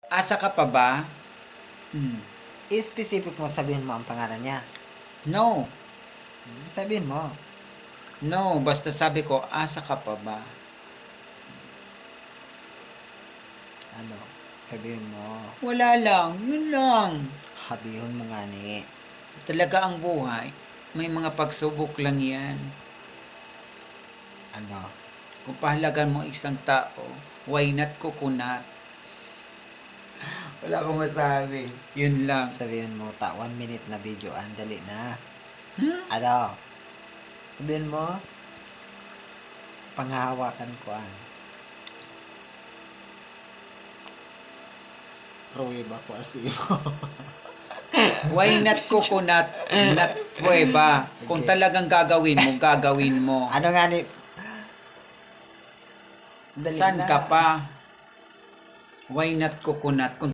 Asa ka pa ba? I-specific mo, sabihin mo ang pangalan niya. No. Sabihin mo. No, basta sabi ko, asa ka pa ba? Ano? Sabihin mo. Wala lang, yun lang. Habihon mo nga ni. Talaga ang buhay, may mga pagsubok lang yan. Ano? Kung pahalagan mo isang tao, why not coconut? Wala akong masabi. Yun lang. Sabihin mo, 1 minute na video. Andali na. Hmm? Ano? Sabihin mo. Panghahawakan ko ang. Pruweba ko asimo. Why not coconut? Not prueba. Kung Okay. talagang gagawin mo, gagawin mo. Ano nga ni? Dali San na. ka pa? Why not coconut? Kung